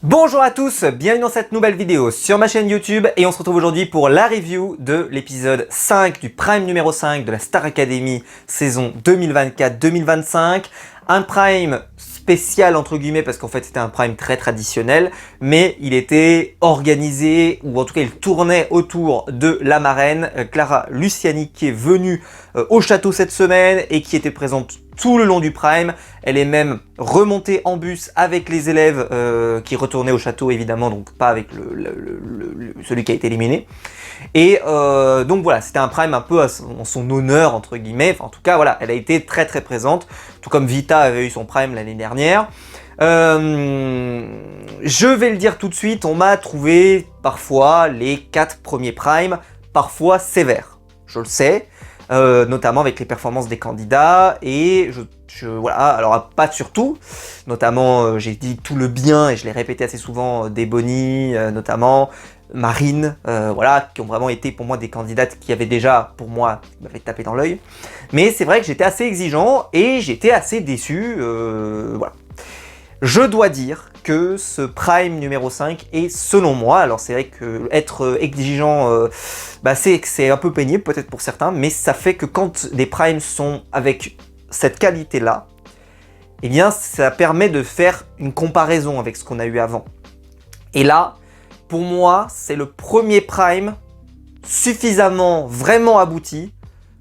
Bonjour à tous, bienvenue dans cette nouvelle vidéo sur ma chaîne YouTube et on se retrouve aujourd'hui pour la review de l'épisode 5 du Prime numéro 5 de la Star Academy saison 2024-2025. Un Prime spécial entre guillemets parce qu'en fait c'était un Prime très traditionnel, mais il était organisé ou en tout cas il tournait autour de la marraine Clara Luciani qui est venue au château cette semaine et qui était présente tout le long du Prime. Elle est même remontée en bus avec les élèves qui retournaient au château évidemment, donc pas avec celui qui a été éliminé. Et donc voilà, c'était un Prime un peu en son honneur entre guillemets, enfin, en tout cas voilà, elle a été très très présente, tout comme Vita avait eu son Prime l'année dernière. Je vais le dire tout de suite, on m'a trouvé parfois les 4 premiers Primes parfois sévères, je le sais. Notamment avec les performances des candidats et voilà, alors pas surtout, notamment j'ai dit tout le bien et je l'ai répété assez souvent des Bonnie, notamment Marine, voilà, qui ont vraiment été pour moi des candidates qui avaient déjà pour moi m'avaient tapé dans l'œil, mais c'est vrai que j'étais assez exigeant et j'étais assez déçu, voilà. Je dois dire que ce Prime numéro 5 est selon moi, alors c'est vrai que être exigeant, c'est un peu pénible peut-être pour certains, mais ça fait que quand des Primes sont avec cette qualité-là, eh bien ça permet de faire une comparaison avec ce qu'on a eu avant. Et là, pour moi, c'est le premier Prime suffisamment, vraiment abouti,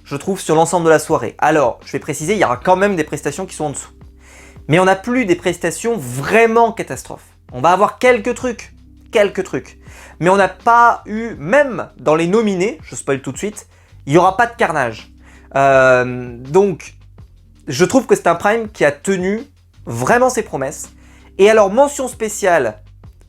je trouve, sur l'ensemble de la soirée. Alors, je vais préciser, il y aura quand même des prestations qui sont en dessous. Mais on n'a plus des prestations vraiment catastrophes. On va avoir quelques trucs. Mais on n'a pas eu, même dans les nominés, je spoil tout de suite, il n'y aura pas de carnage. Donc, je trouve que c'est un Prime qui a tenu vraiment ses promesses. Et alors, mention spéciale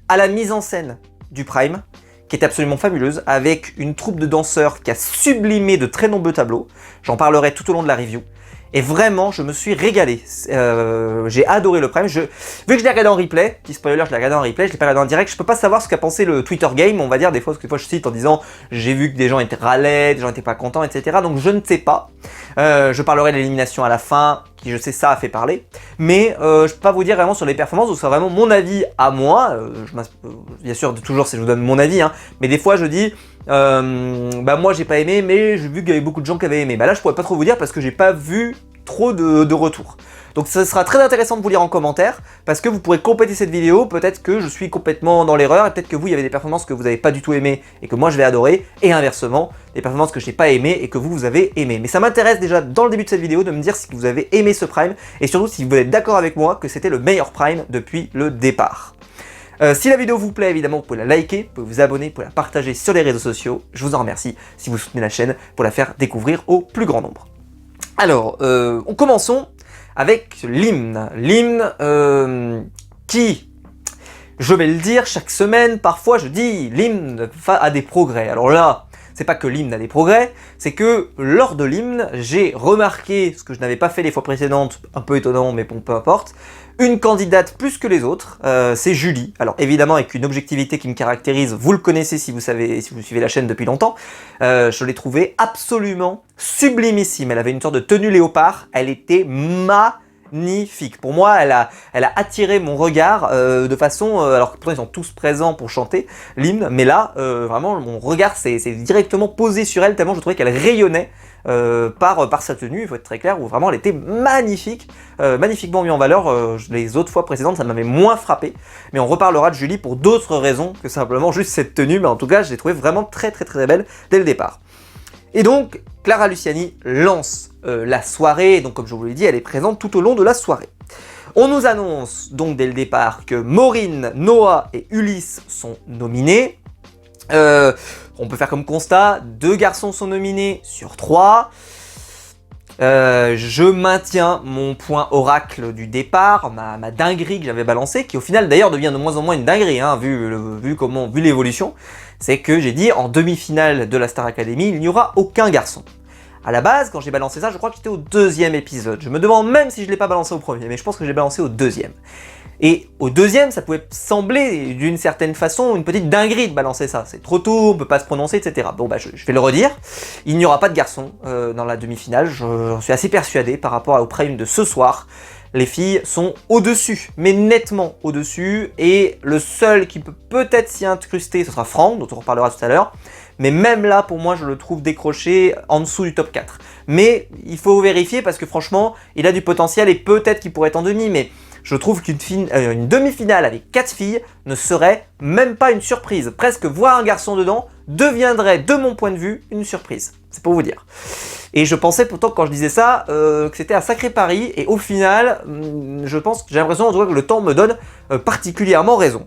à la mise en scène du Prime, qui est absolument fabuleuse, avec une troupe de danseurs qui a sublimé de très nombreux tableaux. J'en parlerai tout au long de la review. Et vraiment, je me suis régalé. J'ai adoré le Prime. Vu que je l'ai regardé en replay, petit spoiler, je l'ai regardé en replay, je l'ai pas regardé en direct, je peux pas savoir ce qu'a pensé le Twitter game, on va dire, des fois, parce que des fois je cite en disant j'ai vu que des gens étaient râlés, des gens étaient pas contents, etc. Donc je ne sais pas. Je parlerai de l'élimination à la fin, qui je sais ça a fait parler. Mais je peux pas vous dire vraiment sur les performances, donc c'est vraiment mon avis à moi. Bien sûr, toujours je vous donne mon avis, hein, mais des fois je dis moi j'ai pas aimé, mais j'ai vu qu'il y avait beaucoup de gens qui avaient aimé. Là je pourrais pas trop vous dire parce que j'ai pas vu trop de retours. Donc ça sera très intéressant de vous lire en commentaire parce que vous pourrez compléter cette vidéo, peut-être que je suis complètement dans l'erreur et peut-être que vous, il y avait des performances que vous n'avez pas du tout aimé et que moi je vais adorer, et inversement, des performances que je n'ai pas aimé et que vous avez aimé. Mais ça m'intéresse déjà dans le début de cette vidéo de me dire si vous avez aimé ce Prime et surtout si vous êtes d'accord avec moi que c'était le meilleur Prime depuis le départ. Si la vidéo vous plaît, évidemment, vous pouvez la liker, vous pouvez vous abonner, vous pouvez la partager sur les réseaux sociaux. Je vous en remercie si vous soutenez la chaîne pour la faire découvrir au plus grand nombre. Alors, commençons avec l'hymne. L'hymne qui, je vais le dire, chaque semaine, parfois je dis l'hymne a des progrès. Alors là, c'est pas que l'hymne a des progrès, c'est que lors de l'hymne, j'ai remarqué ce que je n'avais pas fait les fois précédentes, un peu étonnant, mais bon, peu importe, une candidate plus que les autres, c'est Julie. Alors évidemment avec une objectivité qui me caractérise, vous le connaissez si vous suivez la chaîne depuis longtemps, je l'ai trouvée absolument sublimissime. Elle avait une sorte de tenue léopard, elle était magnifique. Pour moi, elle a attiré mon regard de façon, alors que pourtant ils sont tous présents pour chanter l'hymne, mais là, vraiment, mon regard s'est directement posé sur elle, tellement je trouvais qu'elle rayonnait par sa tenue, il faut être très clair, où vraiment elle était magnifique, magnifiquement mise en valeur. Les autres fois précédentes, ça m'avait moins frappé, mais on reparlera de Julie pour d'autres raisons que simplement juste cette tenue, mais en tout cas, je l'ai trouvée vraiment très belle dès le départ. Et donc, Clara Luciani lance la soirée, donc comme je vous l'ai dit, elle est présente tout au long de la soirée. On nous annonce donc dès le départ que Maureen, Noah et Ulysse sont nominés. On peut faire comme constat, 2 garçons sont nominés sur 3. Je maintiens mon point oracle du départ, ma dinguerie que j'avais balancée, qui au final d'ailleurs devient de moins en moins une dinguerie, hein, vu l'évolution. C'est que j'ai dit en demi-finale de la Star Academy, il n'y aura aucun garçon. À la base, quand j'ai balancé ça, je crois que j'étais au 2e épisode. Je me demande même si je ne l'ai pas balancé au 1er, mais je pense que j'ai balancé au 2e. Et au 2e, ça pouvait sembler d'une certaine façon une petite dinguerie de balancer ça. C'est trop tôt, on peut pas se prononcer, etc. Bon je vais le redire, il n'y aura pas de garçon dans la demi-finale, j'en suis assez persuadé par rapport au Prime de ce soir. les filles sont au-dessus, mais nettement au-dessus, et le seul qui peut peut-être s'y incruster, ce sera Franck, dont on reparlera tout à l'heure, mais même là, pour moi, je le trouve décroché en dessous du top 4. Mais il faut vérifier parce que franchement, il a du potentiel et peut-être qu'il pourrait être en demi, mais je trouve qu'une demi-finale avec 4 filles ne serait même pas une surprise. Presque voir un garçon dedans deviendrait, de mon point de vue, une surprise. C'est pour vous dire. Et je pensais pourtant quand je disais ça que c'était un sacré pari, et au final, je pense que j'ai l'impression en tout cas que le temps me donne particulièrement raison.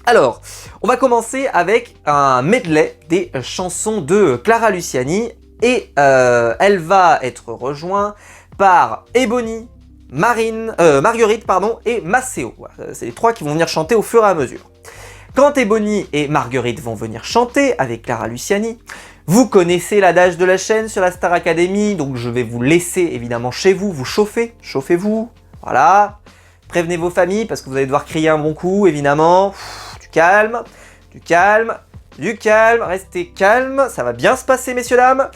Alors, on va commencer avec un medley des chansons de Clara Luciani, et elle va être rejointe par Ebony, Marguerite et Maceo. Voilà, c'est les 3 qui vont venir chanter au fur et à mesure. Quand Ebony et Marguerite vont venir chanter avec Clara Luciani, vous connaissez l'adage de la chaîne sur la Star Academy, donc je vais vous laisser évidemment chez vous, vous chauffer, chauffez-vous, voilà. Prévenez vos familles parce que vous allez devoir crier un bon coup, évidemment. Du calme, du calme, du calme, restez calme, ça va bien se passer, messieurs, dames.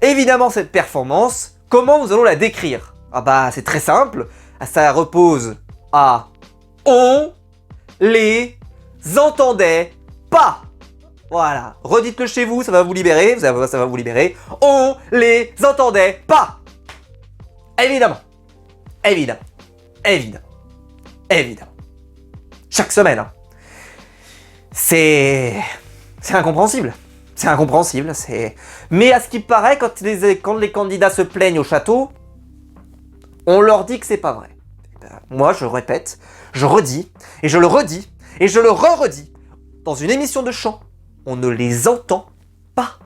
Évidemment, cette performance, comment nous allons la décrire? Ah bah, c'est très simple, ça repose à « on les entendait pas ». Voilà, redites-le chez vous, ça va vous libérer, ça va vous libérer. On les entendait pas. Évidemment, évidemment, évidemment, évidemment. Chaque semaine, hein. C'est incompréhensible. C'est incompréhensible, Mais à ce qui paraît, quand les candidats se plaignent au château, on leur dit que c'est pas vrai. Moi, je répète, je redis, et je le redis, et je le re-redis. Dans une émission de chant, on ne les entend pas.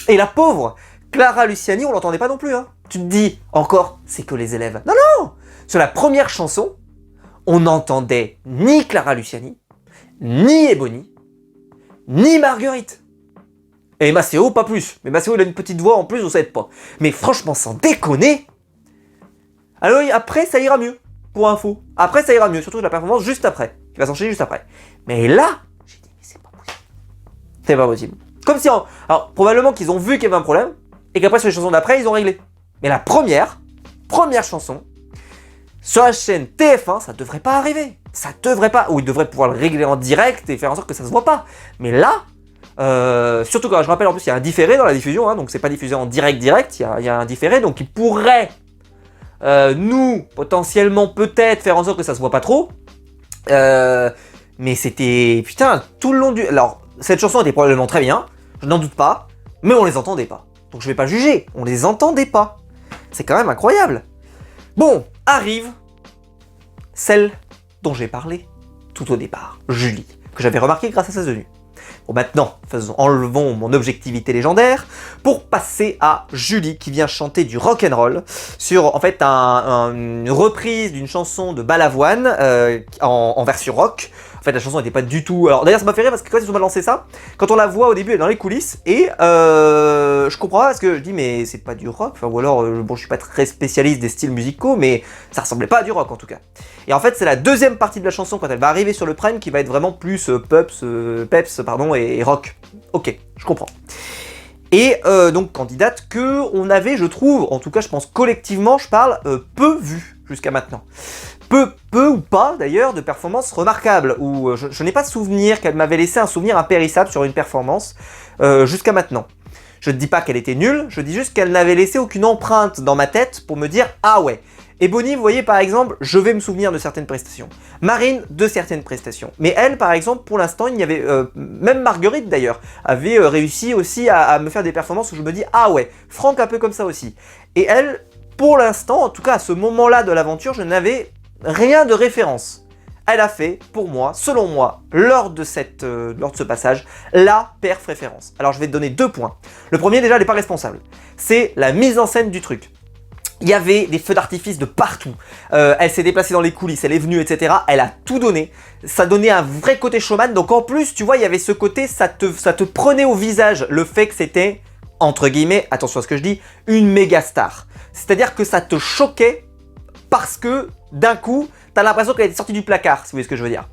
Et la pauvre Clara Luciani, on l'entendait pas non plus. Hein. Tu te dis, encore, c'est que les élèves. Non, non. Sur la première chanson, on n'entendait ni Clara Luciani, ni Ebony, ni Marguerite. Et Maceo, pas plus. Mais Maceo, il a une petite voix en plus, vous savez pas. Mais franchement, sans déconner. Alors après, ça ira mieux. Pour info. Après, ça ira mieux. Surtout la performance juste après. Qui va s'enchaîner juste après. Mais là, j'ai dit, mais c'est pas possible. C'est pas possible. Comme si, alors, probablement qu'ils ont vu qu'il y avait un problème, et qu'après, sur les chansons d'après, ils ont réglé. Mais la première chanson, sur la chaîne TF1, ça devrait pas arriver. Ça devrait pas. Ou ils devraient pouvoir le régler en direct et faire en sorte que ça se voit pas. Mais là, surtout quand je rappelle en plus, il y a un différé dans la diffusion, hein, donc c'est pas diffusé en direct, il y a un différé, donc il pourrait nous, potentiellement, peut-être faire en sorte que ça se voit pas trop. Mais c'était, putain, tout le long du... Alors, cette chanson était probablement très bien, je n'en doute pas, mais on les entendait pas. Donc je vais pas juger, on les entendait pas. C'est quand même incroyable. Bon, arrive celle dont j'ai parlé tout au départ, Julie, que j'avais remarqué grâce à sa tenue. Bon, maintenant, enlevons mon objectivité légendaire pour passer à Julie qui vient chanter du rock'n'roll sur en fait une reprise d'une chanson de Balavoine en version rock. En fait, la chanson n'était pas du tout... Alors d'ailleurs, ça m'a fait rire parce que quand ils ont balancé ça, quand on la voit au début, elle est dans les coulisses et je comprends pas parce que je dis mais c'est pas du rock, enfin, ou alors, bon, je suis pas très spécialiste des styles musicaux, mais ça ressemblait pas à du rock en tout cas. Et en fait, c'est la deuxième partie de la chanson quand elle va arriver sur le prime qui va être vraiment plus peps, et rock. Ok, je comprends. Et donc candidate que on avait, je trouve, en tout cas je pense collectivement, je parle, peu vue jusqu'à maintenant. Peu ou pas d'ailleurs de performances remarquables, où je n'ai pas souvenir qu'elle m'avait laissé un souvenir impérissable sur une performance jusqu'à maintenant. Je ne dis pas qu'elle était nulle, je dis juste qu'elle n'avait laissé aucune empreinte dans ma tête pour me dire « Ah ouais ». Ebony, vous voyez, par exemple, je vais me souvenir de certaines prestations. Marine, de certaines prestations. Mais elle, par exemple, pour l'instant, il y avait... même Marguerite, d'ailleurs, avait réussi aussi à me faire des performances où je me dis « Ah ouais ». Franck, un peu comme ça aussi. Et elle, pour l'instant, en tout cas à ce moment-là de l'aventure, je n'avais rien de référence. Elle a fait, pour moi, selon moi, lors de ce passage, la perf référence. Alors je vais te donner 2 points. Le premier, déjà, elle n'est pas responsable. C'est la mise en scène du truc. Il y avait des feux d'artifice de partout. Elle s'est déplacée dans les coulisses, elle est venue, etc. Elle a tout donné. Ça donnait un vrai côté showman. Donc en plus, tu vois, il y avait ce côté, ça te prenait au visage le fait que c'était, entre guillemets, attention à ce que je dis, une méga star. C'est-à-dire que ça te choquait parce que, d'un coup, t'as l'impression qu'elle était sortie du placard, si vous voyez ce que je veux dire.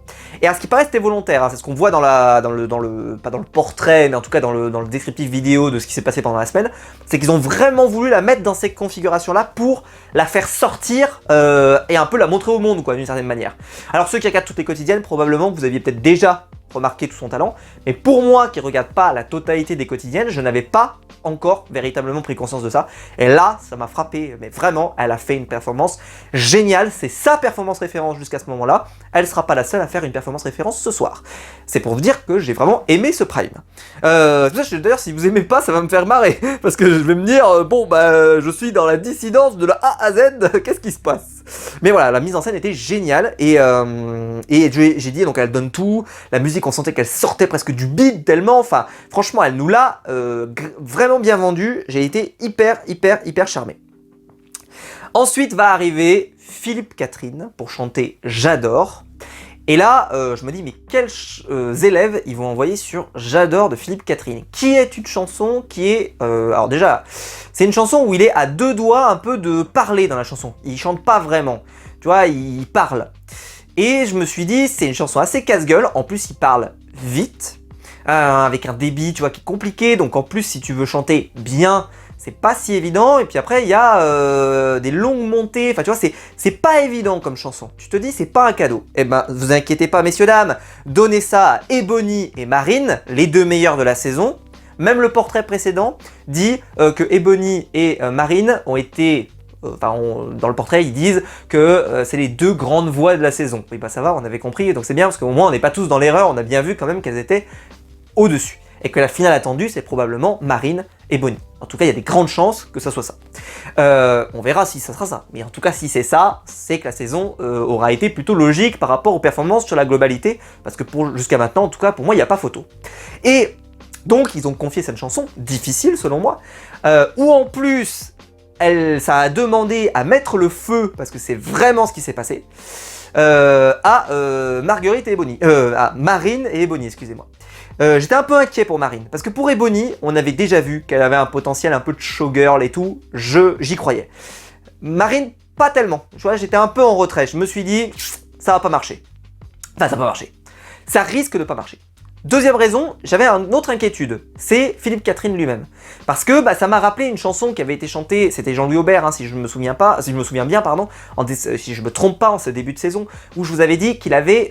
Et à ce qui paraît, c'était volontaire, hein, c'est ce qu'on voit pas dans le portrait, mais en tout cas dans le descriptif vidéo de ce qui s'est passé pendant la semaine, c'est qu'ils ont vraiment voulu la mettre dans ces configurations-là pour la faire sortir et un peu la montrer au monde, quoi, d'une certaine manière. Alors ceux qui regardent toutes les quotidiennes, probablement que vous aviez peut-être déjà remarqué tout son talent, mais pour moi qui regarde pas la totalité des quotidiennes, je n'avais pas encore véritablement pris conscience de ça, et là ça m'a frappé, mais vraiment elle a fait une performance géniale, c'est sa performance référence jusqu'à ce moment-là, elle sera pas la seule à faire une performance référence ce soir. C'est pour vous dire que j'ai vraiment aimé ce prime. D'ailleurs si vous aimez pas ça va me faire marrer, parce que je vais me dire, bon bah je suis dans la dissidence de la A à Z, qu'est-ce qui se passe? Mais voilà, la mise en scène était géniale, et j'ai dit, donc elle donne tout, la musique on sentait qu'elle sortait presque du beat tellement, enfin franchement elle nous l'a vraiment bien vendu, j'ai été hyper charmé. Ensuite va arriver Philippe Catherine pour chanter J'adore. Et là, je me dis, mais quels élèves ils vont envoyer sur J'adore de Philippe Catherine, qui est une chanson qui est... alors déjà, c'est une chanson où il est à deux doigts un peu de parler dans la chanson. Il chante pas vraiment, tu vois, il parle. Et je me suis dit, c'est une chanson assez casse-gueule, en plus il parle vite, avec un débit, tu vois, qui est compliqué, donc en plus si tu veux chanter bien, c'est pas si évident, et puis après il y a des longues montées, enfin tu vois, c'est pas évident comme chanson. Tu te dis, c'est pas un cadeau. Eh ben, vous inquiétez pas messieurs dames, donnez ça à Ebony et Marine, les deux meilleurs de la saison. Même le portrait précédent dit que Ebony et Marine ont été... dans le portrait, ils disent que c'est les deux grandes voix de la saison. Oui, bah ça va, on avait compris, donc c'est bien, parce qu'au moins on n'est pas tous dans l'erreur, on a bien vu quand même qu'elles étaient au-dessus. Et que la finale attendue, c'est probablement Marine et Bonnie. En tout cas, il y a des grandes chances que ça soit ça. On verra si ça sera ça. Mais en tout cas, si c'est ça, c'est que la saison aura été plutôt logique par rapport aux performances sur la globalité, parce que jusqu'à maintenant, en tout cas, pour moi, il n'y a pas photo. Et donc, ils ont confié cette chanson, difficile selon moi, où en plus... ça a demandé à mettre le feu, parce que c'est vraiment ce qui s'est passé, à Marguerite et Ebony. À Marine et Ebony, excusez-moi. J'étais un peu inquiet pour Marine, parce que pour Ebony, on avait déjà vu qu'elle avait un potentiel un peu de showgirl et tout, j'y croyais. Marine, pas tellement. Tu vois, j'étais un peu en retrait, je me suis dit, ça va pas marcher. Enfin, ça va pas marcher. Ça risque de pas marcher. Deuxième raison, j'avais une autre inquiétude, c'est Philippe Catherine lui-même. Parce que ça m'a rappelé une chanson qui avait été chantée, c'était Jean-Louis Aubert, hein, si je me souviens bien, pardon, si je me trompe pas en ce début de saison, où je vous avais dit qu'il avait,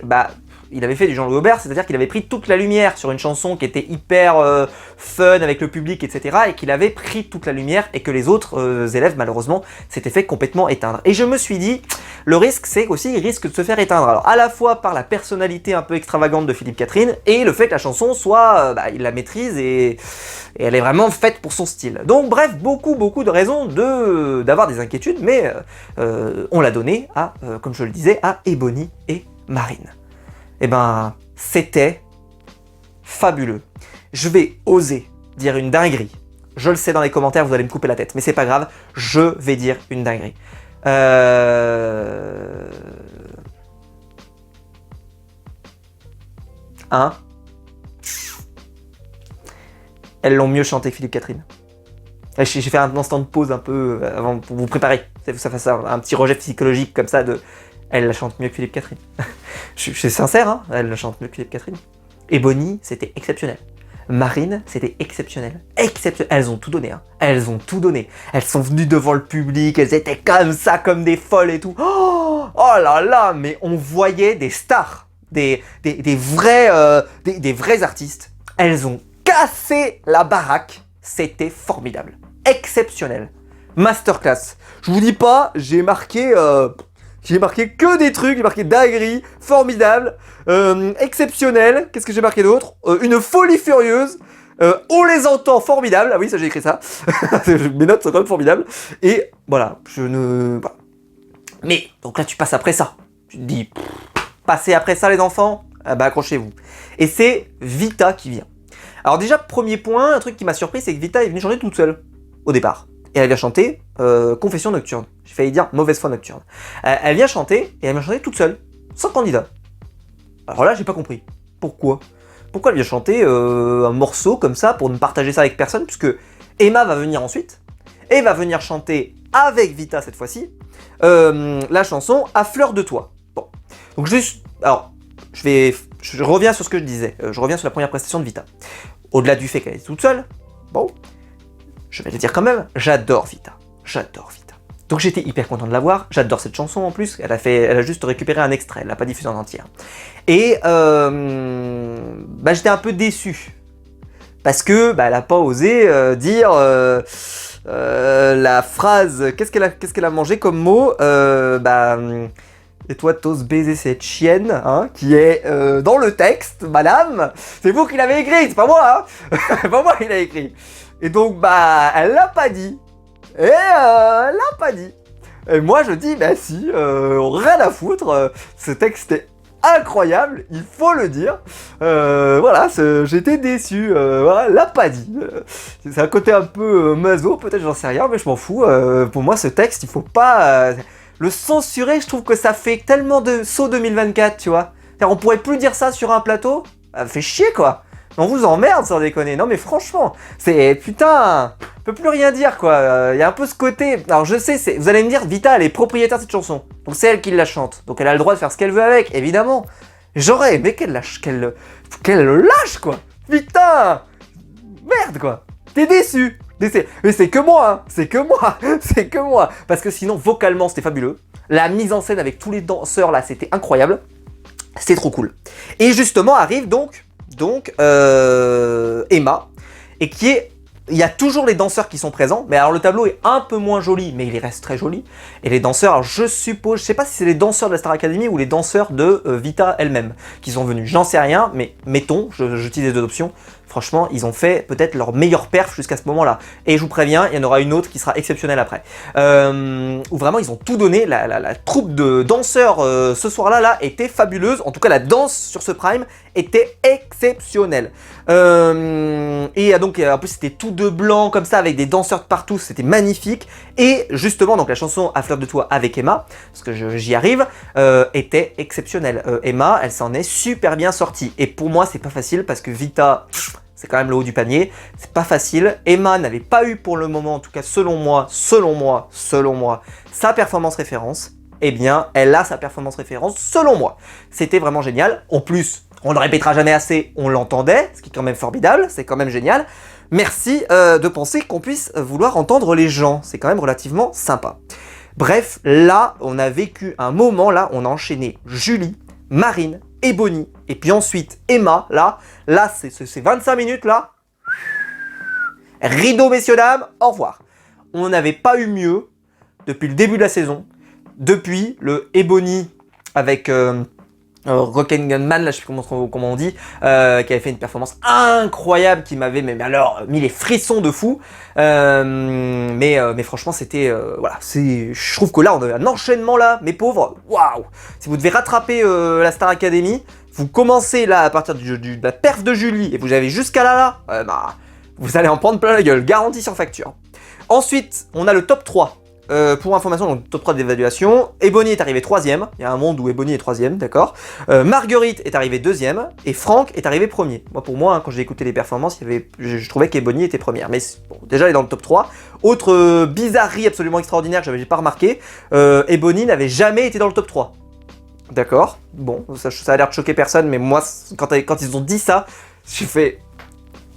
il avait fait du Jean-Louis Aubert, c'est-à-dire qu'il avait pris toute la lumière sur une chanson qui était hyper fun avec le public, etc. et qu'il avait pris toute la lumière et que les autres élèves, malheureusement, s'étaient fait complètement éteindre. Et je me suis dit, le risque, c'est qu'aussi, il risque de se faire éteindre. Alors, à la fois par la personnalité un peu extravagante de Philippe Catherine et le fait que la chanson soit, il la maîtrise et elle est vraiment faite pour son style. Donc, bref, beaucoup de raisons d'avoir des inquiétudes, mais on l'a donné à, comme je le disais, à Ebony et Marine. Eh ben, c'était fabuleux. Je vais oser dire une dinguerie. Je le sais dans les commentaires, vous allez me couper la tête, mais c'est pas grave, je vais dire une dinguerie. Elles l'ont mieux chanté que Philippe Catherine. J'ai fait un instant de pause un peu avant pour vous préparer. Ça fait ça, un petit rejet psychologique comme ça de... Elle la chante mieux que Philippe Catherine. Je suis sincère, hein, elle la chante mieux que Philippe Catherine. Ebony, c'était exceptionnel. Marine, c'était exceptionnel. Elles ont tout donné, hein. Elles ont tout donné. Elles sont venues devant le public, elles étaient comme ça, comme des folles et tout. Oh là là, mais on voyait des stars, des vrais artistes. Elles ont cassé la baraque. C'était formidable. Exceptionnel. Masterclass. Je vous dis pas, j'ai marqué que des trucs, j'ai marqué dinguerie, formidable, exceptionnel, qu'est-ce que j'ai marqué d'autre, une folie furieuse, on les entend, formidable, ah oui ça j'ai écrit ça, mes notes sont quand même formidables, et voilà, voilà. Mais, donc là tu passes après ça, tu te dis, passez après ça les enfants, accrochez-vous. Et c'est Vita qui vient. Alors déjà, premier point, un truc qui m'a surpris, c'est que Vita est venue chanter toute seule, au départ. Et elle vient chanter Confession nocturne. J'ai failli dire Mauvaise foi nocturne. Elle vient chanter, et elle vient chanter toute seule, sans candidat. Alors là, j'ai pas compris. Pourquoi elle vient chanter un morceau comme ça, pour ne partager ça avec personne, puisque Emma va venir ensuite, et va venir chanter avec Vita cette fois-ci, la chanson À fleur de toi. Bon. Donc alors, je reviens sur ce que je disais, je reviens sur la première prestation de Vita. Au-delà du fait qu'elle est toute seule, bon, je vais le dire quand même, j'adore Vita. J'adore Vita. Donc j'étais hyper content de la voir, j'adore cette chanson en plus, elle a juste récupéré un extrait, elle l'a pas diffusé en entière. Et j'étais un peu déçu, parce que elle a pas osé dire la phrase, qu'est-ce qu'elle a mangé comme mot, et toi t'oses baiser cette chienne, hein, qui est dans le texte, madame, c'est vous qui l'avez écrit, c'est pas moi, hein. C'est pas moi qui l'ai écrit. Et donc elle l'a pas dit. Et elle l'a pas dit. Et moi je dis, si, rien à foutre, ce texte est incroyable, il faut le dire. Voilà, j'étais déçu, voilà, elle l'a pas dit. C'est un côté un peu maso, peut-être, j'en sais rien, mais je m'en fous. Pour moi, ce texte, il faut pas le censurer, je trouve que ça fait tellement de saut 2024, tu vois. On pourrait plus dire ça sur un plateau, ça fait chier quoi. On vous emmerde sans déconner, non mais franchement, c'est putain, on peut plus rien dire quoi, y a un peu ce côté, alors je sais, vous allez me dire, Vita elle est propriétaire de cette chanson, donc c'est elle qui la chante, donc elle a le droit de faire ce qu'elle veut avec, évidemment. J'aurais aimé qu'elle le lâche quoi, putain, merde quoi, t'es déçu, mais c'est que moi, hein. C'est que moi, parce que sinon vocalement c'était fabuleux, la mise en scène avec tous les danseurs là c'était incroyable, c'était trop cool. Et justement arrive donc Emma, et il y a toujours les danseurs qui sont présents, mais alors le tableau est un peu moins joli, mais il reste très joli. Et les danseurs, alors je suppose, je sais pas si c'est les danseurs de la Star Academy ou les danseurs de Vita elle-même qui sont venus, j'en sais rien, mais mettons, j'utilise les deux options. Franchement, ils ont fait peut-être leur meilleure perf jusqu'à ce moment-là. Et je vous préviens, il y en aura une autre qui sera exceptionnelle après. Où vraiment, ils ont tout donné. La troupe de danseurs ce soir-là était fabuleuse. En tout cas, la danse sur ce Prime était exceptionnelle. Et donc, en plus, c'était tout de blanc comme ça, avec des danseurs de partout. C'était magnifique. Et justement, donc la chanson À fleur de toi avec Emma, parce que j'y arrive, était exceptionnelle. Emma, elle s'en est super bien sortie. Et pour moi, c'est pas facile parce que Vita... c'est quand même le haut du panier, c'est pas facile. Emma n'avait pas eu pour le moment, en tout cas selon moi, sa performance référence. Eh bien, elle a sa performance référence selon moi. C'était vraiment génial. En plus, on ne le répétera jamais assez, on l'entendait, ce qui est quand même formidable, c'est quand même génial. Merci de penser qu'on puisse vouloir entendre les gens, c'est quand même relativement sympa. Bref, là, on a vécu un moment, là, on a enchaîné Julie, Marine, Ebony, et puis ensuite Emma, là c'est 25 minutes là, rideau messieurs dames, au revoir. On n'avait pas eu mieux depuis le début de la saison, depuis le Ebony avec Rock'n'Gunman, là je sais plus comment on dit, qui avait fait une performance incroyable, qui m'avait mis les frissons de fou, mais franchement c'était, voilà, je trouve que là on a un enchaînement là, mes pauvres, waouh. Si vous devez rattraper la Star Academy, vous commencez là à partir de la perf de Julie, et vous avez jusqu'à là, vous allez en prendre plein la gueule, garantie sur facture. Ensuite, on a le top 3. Pour information, donc top 3 d'évaluation, Ebony est arrivé 3ème, il y a un monde où Ebony est 3ème, d'accord. Marguerite est arrivé 2ème, et Franck est arrivé 1er. Pour moi, hein, quand j'ai écouté les performances, je trouvais qu'Ebony était première, mais bon, déjà elle est dans le top 3. Autre bizarrerie absolument extraordinaire que j'ai pas remarqué, Ebony n'avait jamais été dans le top 3. D'accord, bon, ça a l'air de choquer personne, mais moi, quand ils ont dit ça, j'ai fait...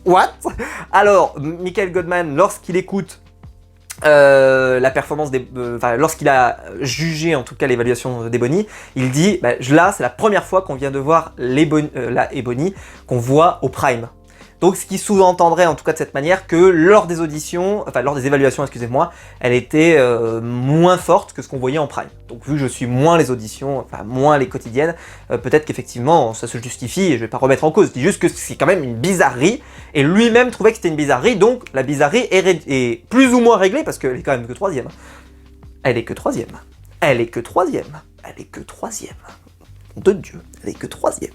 What? Alors, Michael Goldman, lorsqu'il écoute la performance lorsqu'il a jugé en tout cas l'évaluation d'Ebony, il dit là c'est la première fois qu'on vient de voir la Ebony qu'on voit au Prime. Donc ce qui sous-entendrait en tout cas de cette manière que lors des auditions, lors des évaluations, excusez-moi, elle était moins forte que ce qu'on voyait en Prime. Donc vu que je suis moins les auditions, moins les quotidiennes, peut-être qu'effectivement ça se justifie et je vais pas remettre en cause. Je dis juste que c'est quand même une bizarrerie et lui-même trouvait que c'était une bizarrerie, donc la bizarrerie est plus ou moins réglée parce qu'elle est quand même que 3ème. Elle est que 3ème. Elle est que 3ème. Elle est que 3ème. De Dieu, elle est que 3ème.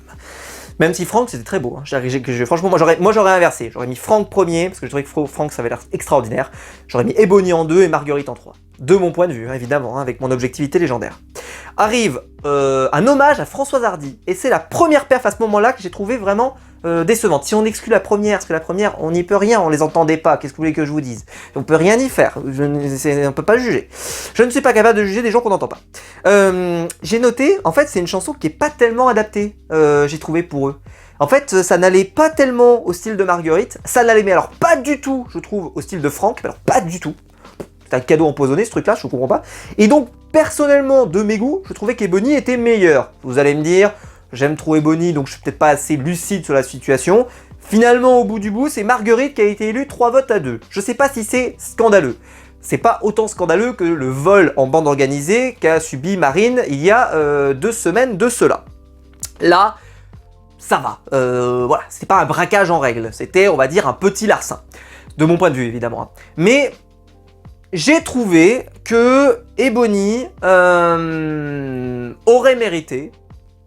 Même si Franck c'était très beau, hein. Franchement moi j'aurais inversé, j'aurais mis Franck premier, parce que je trouvais que Franck ça avait l'air extraordinaire, j'aurais mis Ebony en 2 et Marguerite en 3. De mon point de vue, hein, évidemment, hein, avec mon objectivité légendaire. Arrive un hommage à Françoise Hardy, et c'est la première perf à ce moment-là que j'ai trouvé vraiment décevante. Si on exclut la première, parce que la première, on n'y peut rien, on les entendait pas, qu'est-ce que vous voulez que je vous dise? On peut rien y faire, on peut pas juger. Je ne suis pas capable de juger des gens qu'on n'entend pas. J'ai noté, en fait, c'est une chanson qui est pas tellement adaptée, j'ai trouvé pour eux. En fait, ça n'allait pas tellement au style de Marguerite, ça n'allait mais alors pas du tout, je trouve, au style de Franck, mais alors pas du tout. C'est un cadeau empoisonné ce truc-là, je comprends pas. Et donc, personnellement, de mes goûts, je trouvais qu'Ebony était meilleur. Vous allez me dire, j'aime trop Ebony, donc je suis peut-être pas assez lucide sur la situation. Finalement, au bout du bout, c'est Marguerite qui a été élue 3 votes à 2. Je sais pas si c'est scandaleux. C'est pas autant scandaleux que le vol en bande organisée qu'a subi Marine il y a 2 semaines de cela. Là, ça va. Voilà, c'était pas un braquage en règle. C'était, on va dire, un petit larcin. De mon point de vue, évidemment. Mais j'ai trouvé que Ebony aurait mérité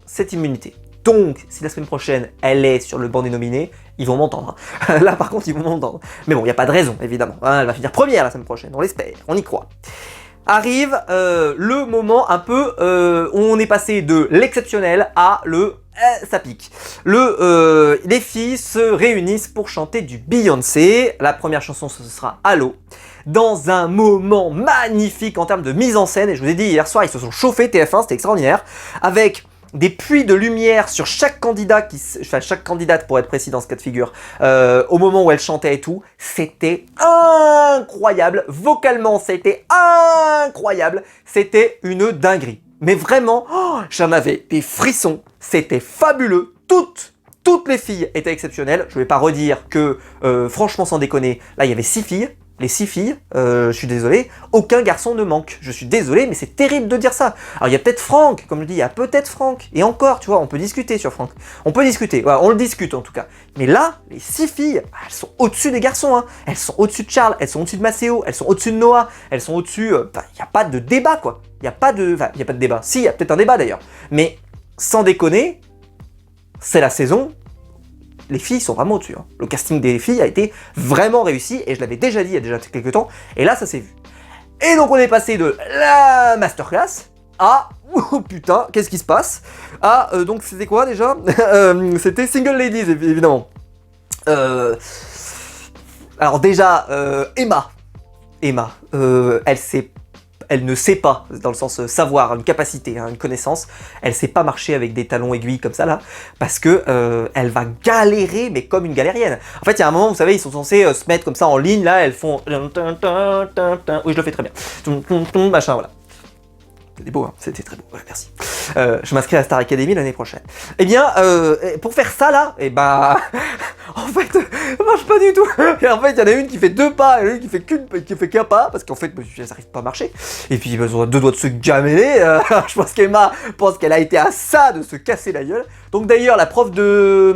cette immunité. Donc, si la semaine prochaine, elle est sur le banc des nominés, ils vont m'entendre. Là, par contre, ils vont m'entendre. Mais bon, il n'y a pas de raison, évidemment. Hein, elle va finir première la semaine prochaine, on l'espère, on y croit. Arrive le moment un peu où on est passé de l'exceptionnel à le ça pique. Les filles se réunissent pour chanter du Beyoncé. La première chanson, ce sera Allo. Dans un moment magnifique en termes de mise en scène. Et je vous ai dit hier soir, ils se sont chauffés TF1, c'était extraordinaire. Avec des puits de lumière sur chaque candidat, chaque candidate pour être précis dans ce cas de figure, au moment où elle chantait et tout, c'était incroyable. Vocalement, c'était incroyable. C'était une dinguerie. Mais vraiment, j'en avais des frissons. C'était fabuleux. Toutes les filles étaient exceptionnelles. Je vais pas redire que, franchement, sans déconner, là, il y avait 6 filles. Les 6 filles, je suis désolé, aucun garçon ne manque. Je suis désolé, mais c'est terrible de dire ça. Alors il y a peut-être Franck, comme je dis, il y a peut-être Franck. Et encore, tu vois, on peut discuter sur Franck. On peut discuter, voilà, on le discute en tout cas. Mais là, les 6 filles, elles sont au-dessus des garçons. Hein. Elles sont au-dessus de Charles, elles sont au-dessus de Maceo, elles sont au-dessus de Noah, elles sont au-dessus... il n'y a pas de débat, quoi. Il n'y a pas de... Enfin, il n'y a pas de débat. Si, il y a peut-être un débat d'ailleurs. Mais sans déconner, c'est la saison... Les filles sont vraiment au-dessus. Hein. Le casting des filles a été vraiment réussi, et je l'avais déjà dit il y a déjà quelques temps, et là ça s'est vu. Et donc on est passé de la masterclass à... Oh putain, qu'est-ce qui se passe? À... donc c'était quoi déjà? C'était Single Ladies, évidemment. Alors déjà, Emma, elle ne sait pas, dans le sens savoir, une capacité, hein, une connaissance, elle sait pas marcher avec des talons aiguilles comme ça là, parce que elle va galérer, mais comme une galérienne. En fait, il y a un moment, vous savez, ils sont censés se mettre comme ça en ligne, là, elles font... Oui, je le fais très bien. Machin, voilà. C'était beau, hein, c'était très beau, ouais, merci. Je m'inscris à la Star Academy l'année prochaine. Eh bien, pour faire ça là, et bah... en fait, ça marche pas du tout. Et en fait, il y en a une qui fait 2 pas, et une qui fait qu'un pas, parce qu'en fait, ça n'arrive pas à marcher. Et puis, ils ont 2 doigts de se gameler. Je pense qu'Emma pense qu'elle a été à ça de se casser la gueule. Donc d'ailleurs, la prof de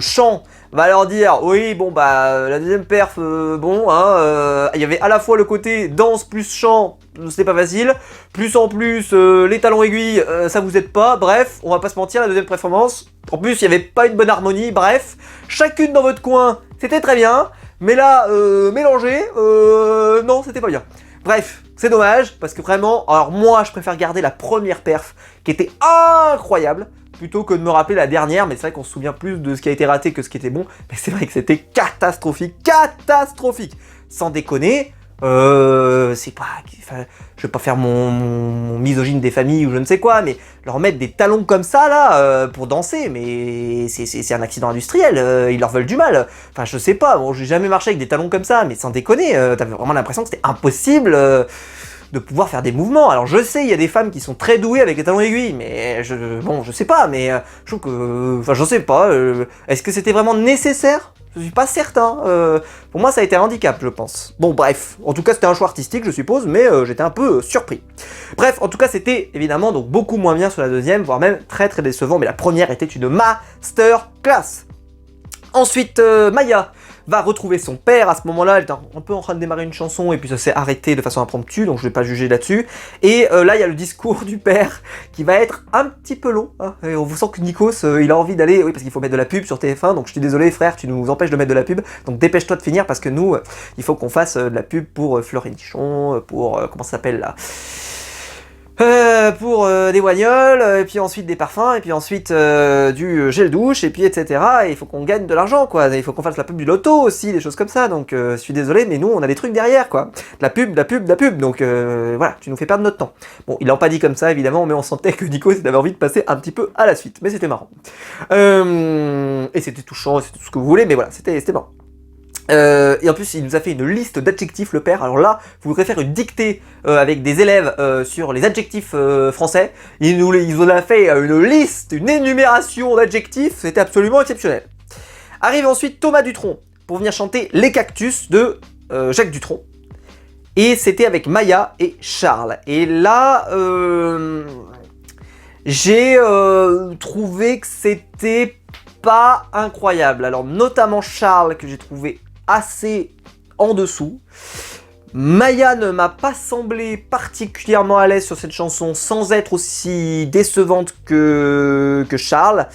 chant va leur dire, oui, bon, bah, la deuxième perf, bon, hein, il y avait à la fois le côté danse plus chant, c'était pas facile, plus en plus, les talons aiguilles, ça vous aide pas, bref, on va pas se mentir, la deuxième performance, en plus, il y avait pas une bonne harmonie, bref, chacune dans votre coin, c'était très bien, mais là, mélanger, non, c'était pas bien. Bref, c'est dommage, parce que vraiment, alors moi, je préfère garder la première perf, qui était incroyable, plutôt que de me rappeler la dernière, mais c'est vrai qu'on se souvient plus de ce qui a été raté que ce qui était bon, mais c'est vrai que c'était catastrophique, sans déconner, c'est pas... Enfin, je vais pas faire mon misogyne des familles ou je ne sais quoi, mais leur mettre des talons comme ça, là, pour danser, mais c'est un accident industriel, ils leur veulent du mal. Enfin, je sais pas, bon, j'ai jamais marché avec des talons comme ça, mais sans déconner, t'avais vraiment l'impression que c'était impossible... de pouvoir faire des mouvements. Alors je sais, il y a des femmes qui sont très douées avec les talons aiguilles, mais je sais pas, mais je trouve que... Enfin, je sais pas, est-ce que c'était vraiment nécessaire? Je suis pas certain. Pour moi, ça a été un handicap, je pense. Bon, bref. En tout cas, c'était un choix artistique, je suppose, mais j'étais un peu surpris. Bref, en tout cas, c'était évidemment donc beaucoup moins bien sur la deuxième, voire même très très décevant, mais la première était une masterclass. Ensuite, Maya va retrouver son père. À ce moment-là, elle est un peu en train de démarrer une chanson et puis ça s'est arrêté de façon impromptue, donc je vais pas juger là-dessus. Et là, il y a le discours du père qui va être un petit peu long. Hein, et on vous sent que Nikos, il a envie d'aller... Oui, parce qu'il faut mettre de la pub sur TF1, donc je suis désolé frère, tu nous empêches de mettre de la pub. Donc dépêche-toi de finir parce que nous, il faut qu'on fasse de la pub pour Fleur et Nichon, pour... comment ça s'appelle là? pour des guagnols, et puis ensuite des parfums, et puis ensuite du gel douche, et puis etc. Et il faut qu'on gagne de l'argent, quoi. Il faut qu'on fasse la pub du loto aussi, des choses comme ça. Donc je suis désolé, mais nous on a des trucs derrière, quoi. De la pub, de la pub, de la pub. Donc voilà, tu nous fais perdre notre temps. Bon, il l'a pas dit comme ça évidemment, mais on sentait que Nico avait envie de passer un petit peu à la suite. Mais c'était marrant. Et c'était touchant, c'était tout ce que vous voulez, mais voilà, c'était marrant. Et en plus, il nous a fait une liste d'adjectifs, le père. Alors là, vous voudrez faire une dictée avec des élèves sur les adjectifs français. Il nous a fait une liste, une énumération d'adjectifs. C'était absolument exceptionnel. Arrive ensuite Thomas Dutronc pour venir chanter Les Cactus de Jacques Dutronc. Et c'était avec Maya et Charles. Et là, j'ai trouvé que c'était pas incroyable. Alors notamment Charles, que j'ai trouvé assez en dessous. Maya ne m'a pas semblé particulièrement à l'aise sur cette chanson, sans être aussi décevante que Charles.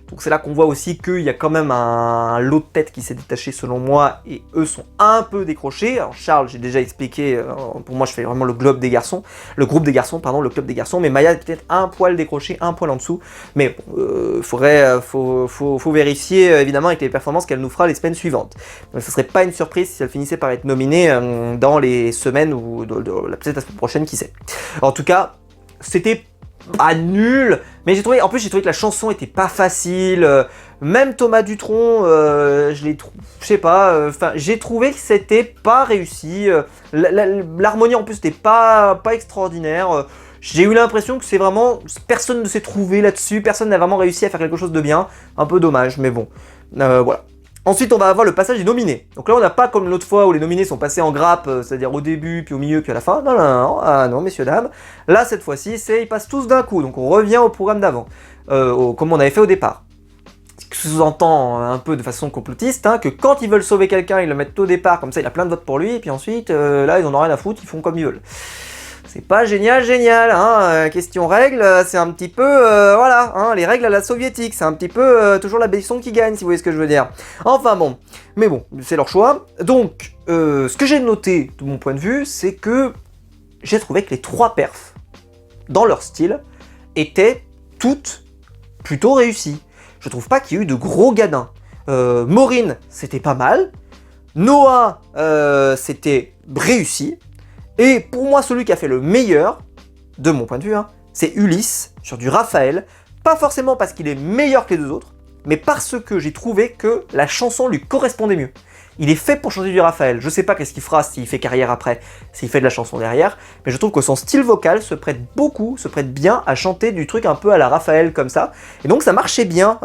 Donc c'est là qu'on voit aussi qu'il y a quand même un lot de tête qui s'est détaché selon moi, et eux sont un peu décrochés. Alors Charles, j'ai déjà expliqué, pour moi je fais vraiment le groupe des garçons, le club des garçons, mais Maya est peut-être un poil décroché, un poil en dessous. Mais bon, faut vérifier évidemment avec les performances qu'elle nous fera les semaines suivantes. Donc ce serait pas une surprise si elle finissait par être nominée dans les semaines ou peut-être la semaine prochaine, qui sait. En tout cas, c'était pas nul, mais j'ai trouvé que la chanson était pas facile. Même Thomas Dutronc, j'ai trouvé que c'était pas réussi. L'harmonie en plus n'était pas extraordinaire. J'ai eu l'impression que c'est vraiment, personne ne s'est trouvé là-dessus, personne n'a vraiment réussi à faire quelque chose de bien. Un peu dommage, mais bon, voilà. Ensuite, on va avoir le passage des nominés. Donc là, on n'a pas comme l'autre fois où les nominés sont passés en grappe, c'est-à-dire au début, puis au milieu, puis à la fin. Non, ah non, messieurs, dames. Là, cette fois-ci, ils passent tous d'un coup. Donc on revient au programme d'avant, comme on avait fait au départ. Ce qui sous-entend un peu de façon complotiste, que quand ils veulent sauver quelqu'un, ils le mettent au départ, comme ça il a plein de votes pour lui, et puis ensuite, là, ils en ont rien à foutre, ils font comme ils veulent. C'est pas génial, question règle, c'est un petit peu, voilà, les règles à la soviétique, c'est un petit peu toujours la Besson qui gagne, si vous voyez ce que je veux dire. Enfin bon, mais bon, c'est leur choix. Donc, ce que j'ai noté de mon point de vue, c'est que j'ai trouvé que les trois perfs, dans leur style, étaient toutes plutôt réussies. Je trouve pas qu'il y ait eu de gros gadins. Maureen, c'était pas mal. Noah, c'était réussi. Et pour moi, celui qui a fait le meilleur, de mon point de vue, c'est Ulysse, sur du Raphaël. Pas forcément parce qu'il est meilleur que les deux autres, mais parce que j'ai trouvé que la chanson lui correspondait mieux. Il est fait pour chanter du Raphaël. Je sais pas qu'est-ce qu'il fera s'il fait carrière après, s'il fait de la chanson derrière, mais je trouve que son style vocal se prête bien à chanter du truc un peu à la Raphaël comme ça. Et donc ça marchait bien,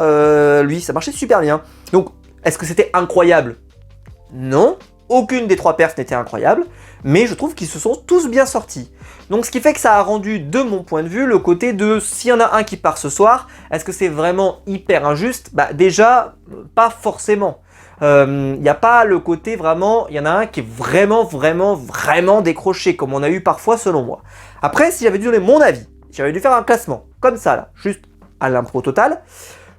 lui, ça marchait super bien. Donc, est-ce que c'était incroyable? Non. Aucune des trois perfs n'était incroyable, mais je trouve qu'ils se sont tous bien sortis. Donc ce qui fait que ça a rendu, de mon point de vue, le côté de s'il y en a un qui part ce soir, est-ce que c'est vraiment hyper injuste? Bah déjà, pas forcément. Il n'y a pas le côté vraiment, il y en a un qui est vraiment décroché, comme on a eu parfois selon moi. Après, si j'avais dû donner mon avis, si j'avais dû faire un classement, comme ça là, juste à l'impro total,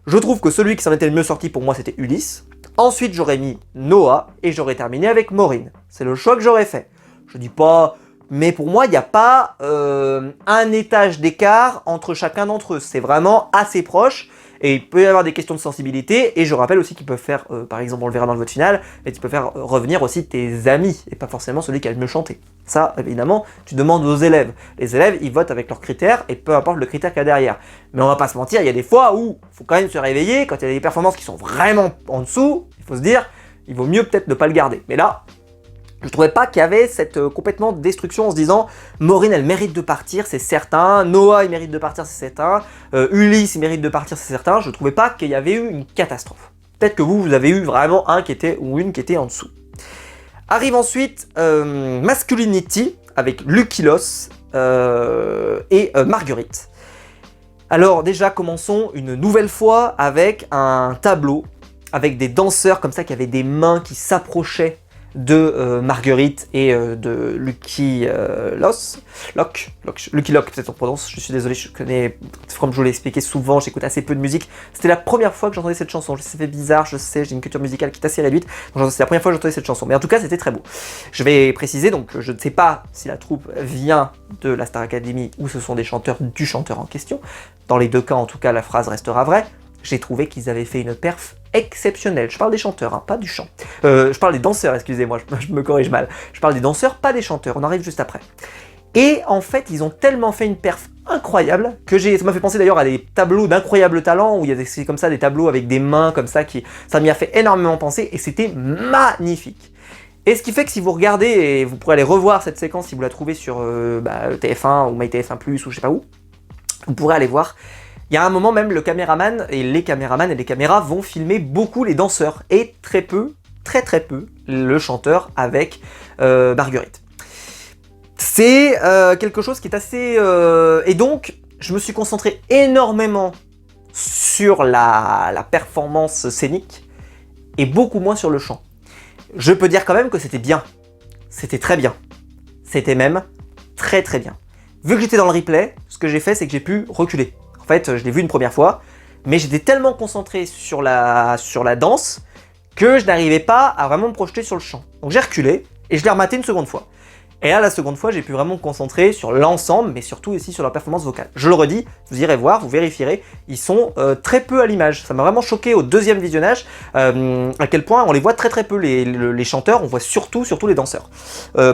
je trouve que celui qui s'en était le mieux sorti pour moi c'était Ulysse. Ensuite, j'aurais mis Noah et j'aurais terminé avec Maureen. C'est le choix que j'aurais fait. Je dis pas... Mais pour moi, il n'y a pas un étage d'écart entre chacun d'entre eux. C'est vraiment assez proche. Et il peut y avoir des questions de sensibilité. Et je rappelle aussi qu'ils peuvent faire, par exemple, on le verra dans le vote final, mais tu peux faire revenir aussi tes amis. Et pas forcément celui qui a le mieux chanté. Ça, évidemment, tu demandes aux élèves. Les élèves, ils votent avec leurs critères. Et peu importe le critère qu'il y a derrière. Mais on va pas se mentir, il y a des fois où il faut quand même se réveiller. Quand il y a des performances qui sont vraiment en dessous, il faut se dire, il vaut mieux peut-être ne pas le garder. Mais là... je trouvais pas qu'il y avait cette complètement destruction en se disant Maureen elle mérite de partir, c'est certain, Noah il mérite de partir, c'est certain, Ulysse il mérite de partir, c'est certain. Je trouvais pas qu'il y avait eu une catastrophe. Peut-être que vous avez eu vraiment un qui était ou une qui était en dessous. Arrive ensuite Masculinity avec Lucky Loss et Marguerite. Alors déjà commençons une nouvelle fois avec un tableau avec des danseurs comme ça qui avaient des mains qui s'approchaient de Marguerite et de Lucky Lucky Lock, peut-être on prononce, je suis désolé, je connais, comme je vous l'ai expliqué souvent, j'écoute assez peu de musique. C'était la première fois que j'entendais cette chanson, ça fait bizarre, je sais, j'ai une culture musicale qui est assez réduite, donc c'est la première fois que j'entendais cette chanson, mais en tout cas c'était très beau. Je vais préciser, donc je ne sais pas si la troupe vient de la Star Academy ou ce sont des chanteurs du chanteur en question. Dans les deux cas, en tout cas, la phrase restera vraie. J'ai trouvé qu'ils avaient fait une perf exceptionnelle. Je parle des chanteurs, hein, pas du chant. Je parle des danseurs, excusez-moi, je me corrige mal. Je parle des danseurs, pas des chanteurs, on arrive juste après. Et en fait, ils ont tellement fait une perf incroyable que ça m'a fait penser d'ailleurs à des tableaux d'incroyable talent où il y a comme ça des tableaux avec des mains comme ça ça m'y a fait énormément penser et c'était magnifique. Et ce qui fait que si vous regardez, et vous pourrez aller revoir cette séquence si vous la trouvez sur TF1 ou MyTF1+, ou je sais pas où, vous pourrez aller voir. Il y a un moment même, le caméraman et les caméras vont filmer beaucoup les danseurs et très peu, très peu, le chanteur avec Marguerite. C'est quelque chose qui est assez... Et donc, je me suis concentré énormément sur la performance scénique et beaucoup moins sur le chant. Je peux dire quand même que c'était bien. C'était très bien. C'était même très bien. Vu que j'étais dans le replay, ce que j'ai fait, c'est que j'ai pu reculer. En fait, je l'ai vu une première fois, mais j'étais tellement concentré sur la danse que je n'arrivais pas à vraiment me projeter sur le chant. Donc j'ai reculé et je l'ai rematé une seconde fois. Et là, la seconde fois, j'ai pu vraiment me concentrer sur l'ensemble, mais surtout aussi sur leur performance vocale. Je le redis, vous irez voir, vous vérifierez, ils sont très peu à l'image. Ça m'a vraiment choqué au deuxième visionnage, à quel point on les voit très peu, les chanteurs, on voit surtout les danseurs.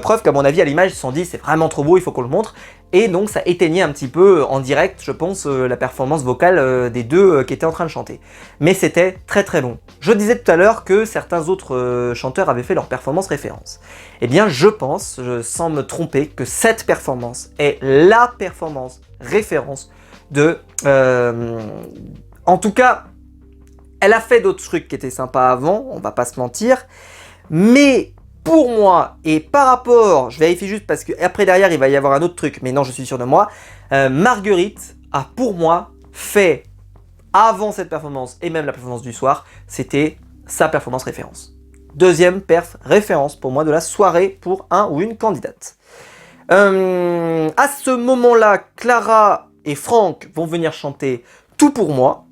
Preuve qu'à mon avis, à l'image, ils se sont dit, c'est vraiment trop beau, il faut qu'on le montre. Et donc ça éteignait un petit peu en direct, je pense, la performance vocale des deux qui étaient en train de chanter. Mais c'était très bon. Je disais tout à l'heure que certains autres chanteurs avaient fait leur performance référence. Eh bien je pense, sans me tromper, que cette performance est la performance référence de... En tout cas, elle a fait d'autres trucs qui étaient sympas avant, on va pas se mentir, mais... Pour moi, et par rapport, je vérifie juste parce que après derrière il va y avoir un autre truc, mais non je suis sûr de moi, Marguerite a pour moi fait, avant cette performance et même la performance du soir, c'était sa performance référence. Deuxième perf référence pour moi de la soirée pour un ou une candidate. À ce moment-là, Clara et Franck vont venir chanter Tout pour moi.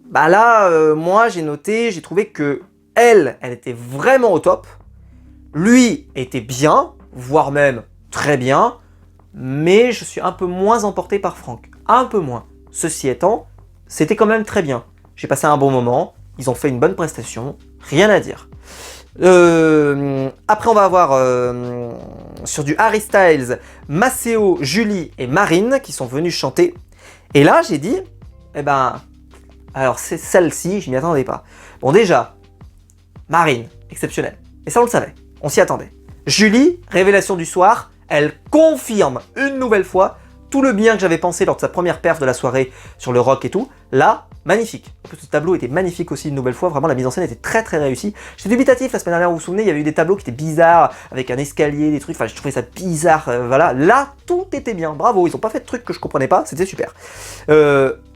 Bah là, moi j'ai trouvé que elle était vraiment au top. Lui était bien, voire même très bien, mais je suis un peu moins emporté par Franck. Un peu moins. Ceci étant, c'était quand même très bien. J'ai passé un bon moment, ils ont fait une bonne prestation, rien à dire. Après on va avoir sur du Harry Styles, Maceo, Julie et Marine qui sont venus chanter. Et là j'ai dit, eh ben, alors c'est celle-ci, je m'y attendais pas. Bon déjà, Marine, exceptionnelle. Et ça on le savait. On s'y attendait. Julie, révélation du soir, elle confirme une nouvelle fois tout le bien que j'avais pensé lors de sa première perf de la soirée sur le rock et tout. Là, magnifique. En plus, ce tableau était magnifique aussi une nouvelle fois. Vraiment, la mise en scène était très réussie. J'étais dubitatif la semaine dernière, vous vous souvenez, il y avait eu des tableaux qui étaient bizarres, avec un escalier, des trucs. Enfin, je trouvais ça bizarre. Voilà. Là, tout était bien. Bravo. Ils n'ont pas fait de trucs que je comprenais pas. C'était super.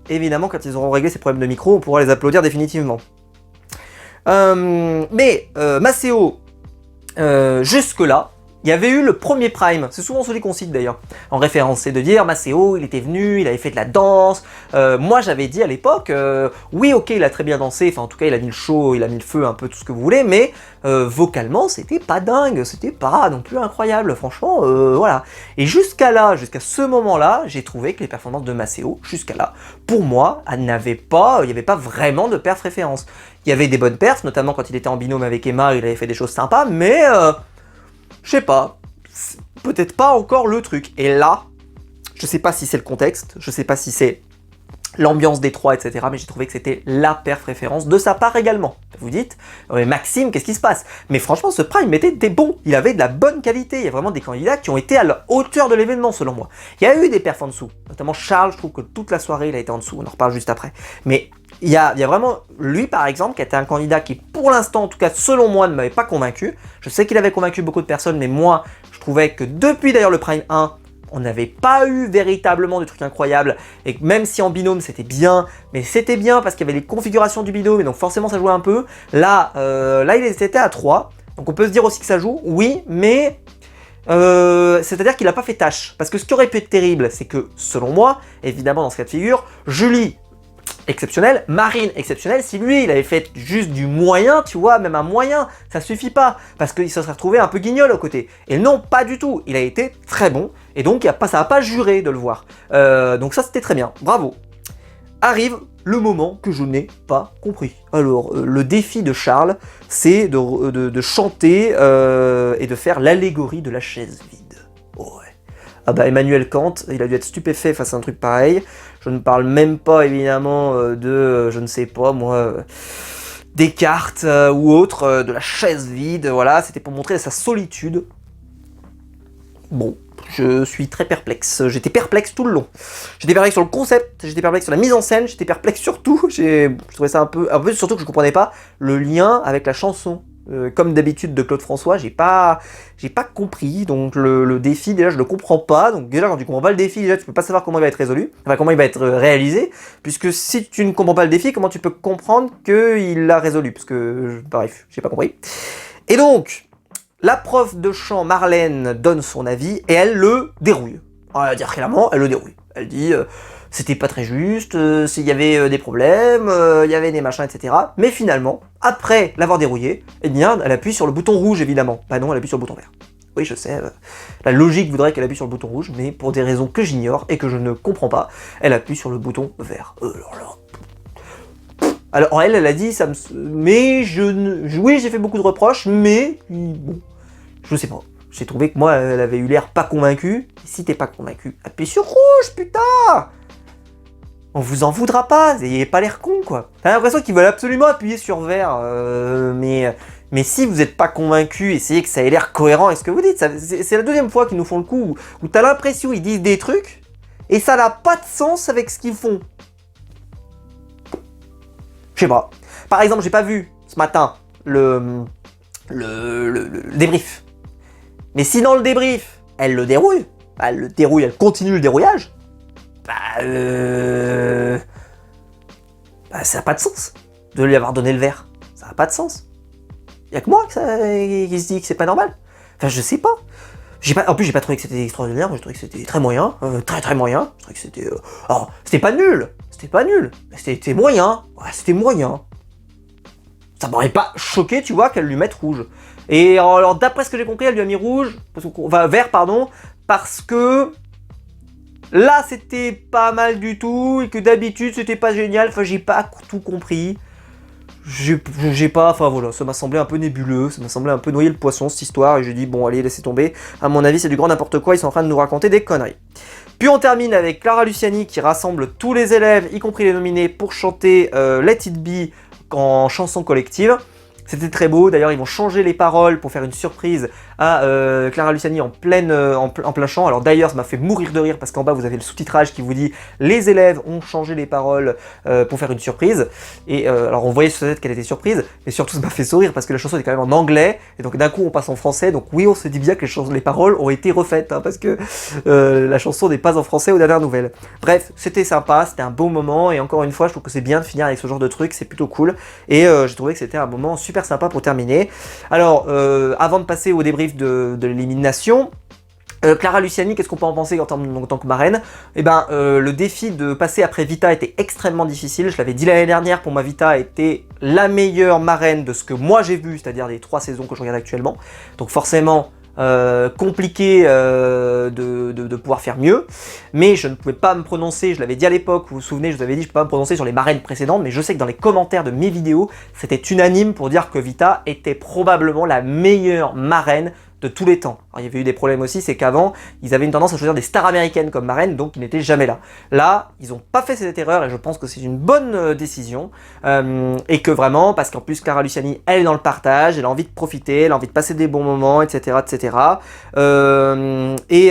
Évidemment, quand ils auront réglé ces problèmes de micro, on pourra les applaudir définitivement. Maceo, jusque-là, il y avait eu le premier prime, c'est souvent celui qu'on cite d'ailleurs, en référence, c'est de dire Maceo, il était venu, il avait fait de la danse, moi j'avais dit à l'époque, oui ok il a très bien dansé, enfin en tout cas il a mis le show, il a mis le feu, un peu tout ce que vous voulez, mais vocalement c'était pas dingue, c'était pas non plus incroyable, franchement, voilà. Et jusqu'à ce moment-là, j'ai trouvé que les performances de Maceo, jusqu'à là, pour moi, il n'y avait pas vraiment de perf référence. Il y avait des bonnes perfs, notamment quand il était en binôme avec Emma, il avait fait des choses sympas, mais je sais pas, peut-être pas encore le truc. Et là, je sais pas si c'est le contexte, je sais pas si c'est l'ambiance des trois, etc. Mais j'ai trouvé que c'était la perf référence de sa part également. Vous dites, Maxime, qu'est-ce qui se passe? Mais franchement, ce prime était des bons. Il avait de la bonne qualité. Il y a vraiment des candidats qui ont été à la hauteur de l'événement, selon moi. Il y a eu des perfs en dessous. Notamment Charles, je trouve que toute la soirée, il a été en dessous. On en reparle juste après. Mais il y a vraiment lui, par exemple, qui était un candidat qui, pour l'instant, en tout cas, selon moi, ne m'avait pas convaincu. Je sais qu'il avait convaincu beaucoup de personnes, mais moi, je trouvais que depuis d'ailleurs le Prime 1, on n'avait pas eu véritablement de trucs incroyables, et que même si en binôme c'était bien, mais c'était bien parce qu'il y avait les configurations du binôme, et donc forcément ça jouait un peu. Là, il était à 3, Donc on peut se dire aussi que ça joue, oui, mais c'est-à-dire qu'il n'a pas fait tâche. Parce que ce qui aurait pu être terrible, c'est que, selon moi, évidemment dans ce cas de figure, Julie, exceptionnelle, Marine, exceptionnelle, si lui, il avait fait juste du moyen, tu vois, même un moyen, ça suffit pas. Parce qu'il se serait retrouvé un peu guignol au côté. Et non, pas du tout. Il a été très bon. Et donc, ça n'a pas juré de le voir. Donc ça, c'était très bien. Bravo. Arrive le moment que je n'ai pas compris. Alors, le défi de Charles, c'est de chanter et de faire l'allégorie de la chaise vide. Oh ouais. Ah bah Emmanuel Kant, il a dû être stupéfait face à un truc pareil. Je ne parle même pas évidemment je ne sais pas moi, Descartes ou autre, de la chaise vide, voilà, c'était pour montrer sa solitude. Bon, je suis très perplexe, j'étais perplexe tout le long. J'étais perplexe sur le concept, j'étais perplexe sur la mise en scène, j'étais perplexe sur tout. Je trouvais ça un peu surtout que je comprenais pas le lien avec la chanson. Comme d'habitude de Claude François, j'ai pas compris, donc le défi déjà je le comprends pas, donc déjà quand tu comprends pas le défi, déjà tu peux pas savoir comment il va être résolu, enfin comment il va être réalisé, puisque si tu ne comprends pas le défi, comment tu peux comprendre qu'il l'a résolu, parce que, bref, j'ai pas compris. Et donc, la prof de chant Marlène donne son avis, et elle le dérouille. On va dire clairement, elle le dérouille. Elle dit... c'était pas très juste, il y avait des problèmes, il y avait des machins, etc. Mais finalement, après l'avoir dérouillé, eh bien, elle appuie sur le bouton rouge, évidemment. Bah non, elle appuie sur le bouton vert. Oui, je sais, la logique voudrait qu'elle appuie sur le bouton rouge, mais pour des raisons que j'ignore et que je ne comprends pas, elle appuie sur le bouton vert. Alors elle a dit, mais oui, j'ai fait beaucoup de reproches, mais bon, je sais pas. J'ai trouvé que moi, elle avait eu l'air pas convaincue. Et si t'es pas convaincu, appuie sur rouge, putain! On vous en voudra pas, n'ayez pas l'air con quoi. T'as l'impression qu'ils veulent absolument appuyer sur vert, mais si vous n'êtes pas convaincu, essayez que ça ait l'air cohérent avec ce que vous dites. C'est la deuxième fois qu'ils nous font le coup où t'as l'impression qu'ils disent des trucs et ça n'a pas de sens avec ce qu'ils font. Je sais pas. Par exemple, j'ai pas vu ce matin le débrief. Mais si dans le débrief, elle le dérouille, elle continue le dérouillage, ça n'a pas de sens de lui avoir donné le verre. Ça n'a pas de sens. Il y a que moi qui se dit que c'est pas normal. Enfin, je sais pas. En plus, j'ai pas trouvé que c'était extraordinaire. Moi, j'ai trouvé que c'était très moyen, très moyen. Je trouvais que c'était. Alors, c'était pas nul. Mais c'était moyen. Ouais, c'était moyen. Ça m'aurait pas choqué, tu vois, qu'elle lui mette rouge. Et alors, d'après ce que j'ai compris, elle lui a mis rouge, vert, pardon, parce que là, c'était pas mal du tout, et que d'habitude, c'était pas génial. Enfin, j'ai pas tout compris. J'ai pas, enfin voilà, ça m'a semblé un peu nébuleux, ça m'a semblé un peu noyer le poisson cette histoire, et j'ai dit bon allez laissez tomber, à mon avis c'est du grand n'importe quoi, ils sont en train de nous raconter des conneries. Puis on termine avec Clara Luciani qui rassemble tous les élèves, y compris les nominés, pour chanter Let It Be en chanson collective. C'était très beau, d'ailleurs ils vont changer les paroles pour faire une surprise à Clara Luciani en plein chant. Alors d'ailleurs ça m'a fait mourir de rire parce qu'en bas vous avez le sous-titrage qui vous dit les élèves ont changé les paroles pour faire une surprise. Et alors on voyait sur sa tête qu'elle était surprise, mais surtout ça m'a fait sourire parce que la chanson est quand même en anglais et donc d'un coup on passe en français. Donc oui on se dit bien que les paroles ont été refaites hein, parce que la chanson n'est pas en français aux dernières nouvelles. Bref, c'était sympa, c'était un beau moment et encore une fois je trouve que c'est bien de finir avec ce genre de truc, c'est plutôt cool et j'ai trouvé que c'était un moment super sympa pour terminer. Alors avant de passer au débrief de l'élimination, Clara Luciani, qu'est-ce qu'on peut en penser en tant que marraine? Eh ben, le défi de passer après Vita était extrêmement difficile. Je l'avais dit l'année dernière, pour moi Vita était la meilleure marraine de ce que moi j'ai vu, c'est-à-dire des 3 saisons que je regarde actuellement. Donc forcément, compliqué de pouvoir faire mieux, mais je ne pouvais pas me prononcer, je l'avais dit à l'époque, vous vous souvenez, je vous avais dit je ne peux pas me prononcer sur les marraines précédentes, mais je sais que dans les commentaires de mes vidéos, c'était unanime pour dire que Vita était probablement la meilleure marraine de tous les temps. Alors, il y avait eu des problèmes aussi, c'est qu'avant, ils avaient une tendance à choisir des stars américaines comme marraines, donc ils n'étaient jamais là. Là, ils n'ont pas fait cette erreur, et je pense que c'est une bonne décision, et que vraiment, parce qu'en plus, Clara Luciani, elle est dans le partage, elle a envie de profiter, elle a envie de passer des bons moments, etc., etc. Et